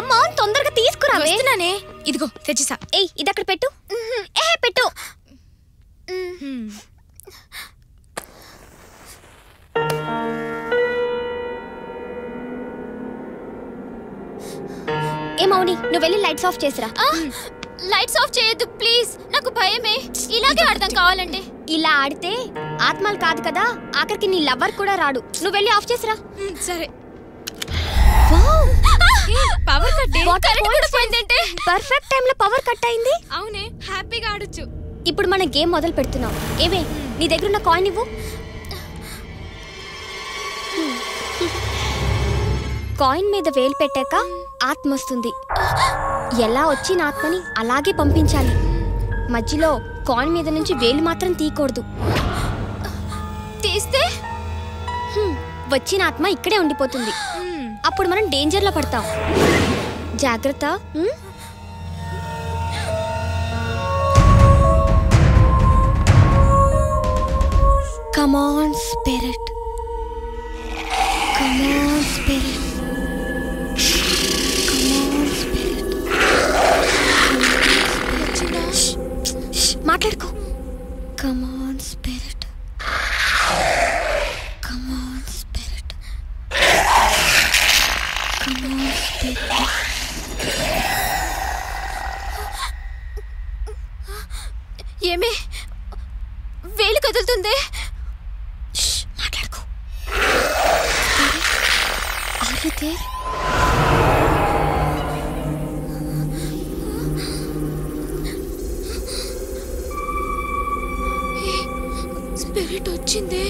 Come on తొందరగా తీసుకురా. వస్తున్నానే. ఇదిగో తెచ్చిసా. ఏయ్ ఇది అక్కడ పెట్టు. పెట్టు. ఏ మౌని నువ్వు వెళ్ళి లైట్స్ ఆఫ్ చేసిరా. లైట్స్ ఆఫ్ చేయొద్దు ప్లీజ్, నాకు భయమే. ఇలాగే ఆడదాం కావాలంటే. ఇలా ఆడితే ఆత్మలు కాదు కదా, ఆఖరికి నీ లవర్ కూడా రాడు. నువ్వు వెళ్ళి ఆఫ్ చేసిరా. సరే. Power cut. పర్ఫెక్ట్ టైం లో పవర్ కట్ అయింది. అవునే, హ్యాపీగా ఆడొచ్చు. ఇప్పుడు మనం గేమ్ మొదలు పెడుతున్నాం. ఏవే నీ దగ్గర ఉన్న కాయిన్ ఇవ్వు. కాయిన్ మీద వేలు పెట్టాక ఆత్మ వస్తుంది. ఎలా వచ్చిన ఆత్మని అలాగే పంపించాలి. మధ్యలో కాయిన్ మీద నుంచి వేలు మాత్రం తీయకూడదు. తీస్తే వచ్చిన ఆత్మ ఇక్కడే ఉండిపోతుంది. అప్పుడు మనం డేంజర్ లో పడతాం. జాగ్రత్త. Come on, spirit. Come on, spirit. Come on, spirit. మాట్లాడుకో. Come on, spirit. Come on, spirit. Come on, spirit. ఏమే వేలు కదులుతుంది. మాట్లాడుకో. Are you there? స్పిరిట్ వచ్చింది.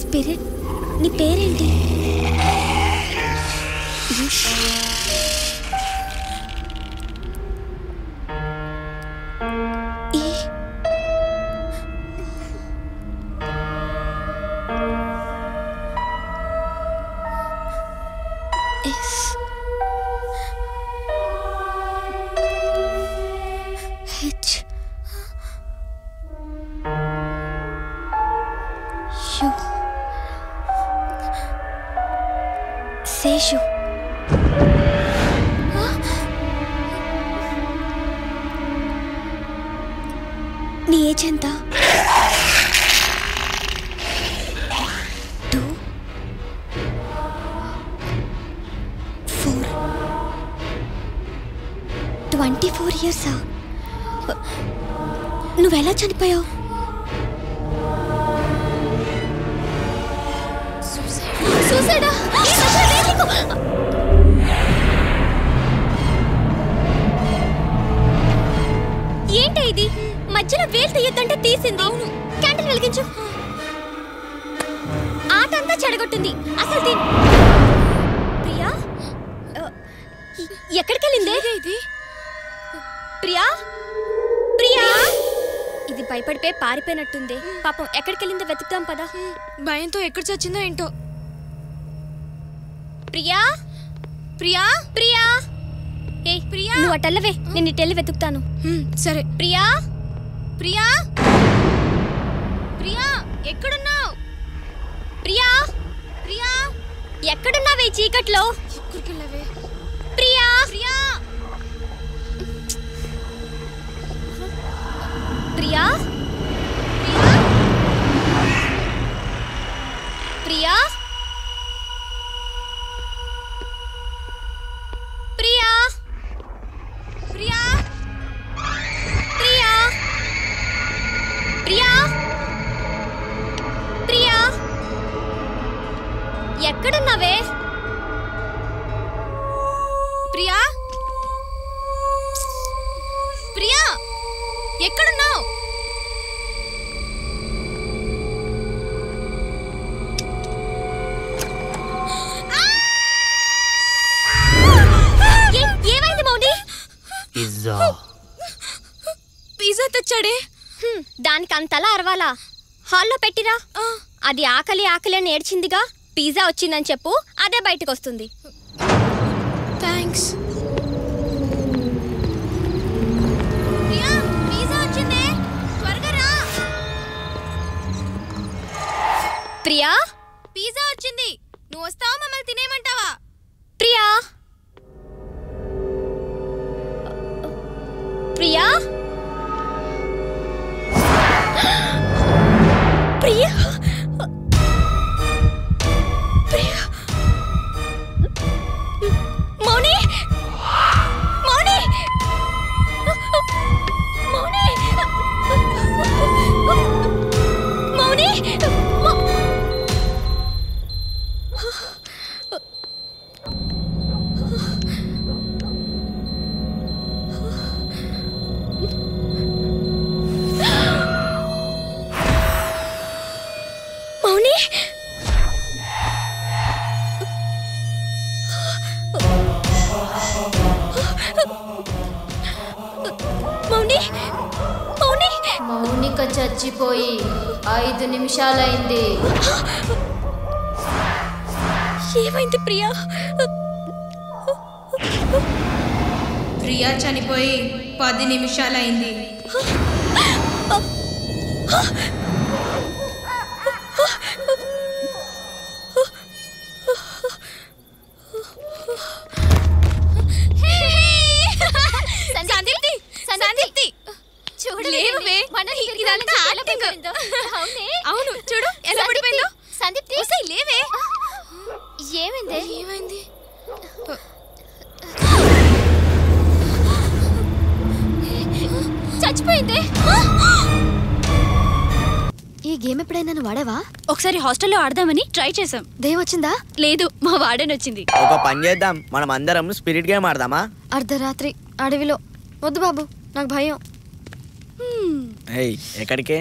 స్పిరిట్ నీ పేరేంటి? శేషు. నీ ఏజ్ ఎంత? 2 4 24 ఇయర్సా? నువ్వెలా చనిపోయావు? సూసైడా? ఏంటి ఇది? మధ్యలో వేలు తీయొద్దంటే తీసింది. క్యాండిల్ వెలిగించు. ఆట అంతా చెడగొట్టింది అసలు. ప్రియా ఎక్కడికి వెళ్ళిందే ఇది? ప్రియా ప్రియా ఇది భయపడిపోయి పారిపోయినట్టుంది. పాపం ఎక్కడికి వెళ్ళిందో వెతుకుతాం పదా. భయంతో ఎక్కడ చచ్చిందో ఏంటో. ప్రియా ప్రియా ప్రియా ఏ ప్రియా, నువ్వు అటల్లవే, నేను ఇటెళ్ళి వెతుకుతాను. సరే. ప్రియా ప్రియా ప్రియా ఎక్కడున్నావు? ప్రియా ప్రియా ఎక్కడున్నావే చీకట్లో? ఎక్కడికెళ్ళవే? ప్రియా ప్రియా ప్రియా ప్రియా ప్రియా ప్రియా ప్రియా ప్రియా ప్రియా ఎక్కడున్నావే? ప్రియా ప్రియా ఎక్కడున్నావు? ఏమైంది మౌని? పిజ్జా తెచ్చాడే. దానికి అంతలా అరవాలా? హాల్లో పెట్టిరా. అది ఆకలి ఆకలి అని ఏడ్చిందిగా. పిజ్జా వచ్చిందని చెప్పు, అదే బయటకు వస్తుంది. థ్యాంక్స్. ప్రియా పిజ్జా వచ్చిందే, త్వరగా రా. ప్రియా పిజ్జా వచ్చింది, నువ్వు వస్తావా? మమ్మల్ని తినేయమంటావా? చచ్చిపోయి 5 నిమిషాలైంది. ఏమైంది ప్రియా? ప్రియా చనిపోయి 10 నిమిషాలైంది. సందీప్తి చూడలేవే ఇదంతా యాక్టింగ్. అవును చూడు ఎలా పడిపోయిందో. సందీప్తి ఒసేయ్ లేవే. ఏమైంది? ఏమైంది? చచ్చిపోయింది. ఈ గేమ్ ఎప్పుడైనా నువ్వు వాడావా? ఒకసారి హాస్టల్లో ఆడదామని ట్రై చేసాం. దయ్యం వచ్చిందా? లేదు, మా వార్డెన్ వచ్చింది. ఒక పని చేద్దాం, మనం అందరం స్పిరిట్ గేమ్ ఆడదామా? అర్ధరాత్రి అడవిలో. వద్దు బాబు, నాకు భయం. ఏయ్ ఎక్కడికే?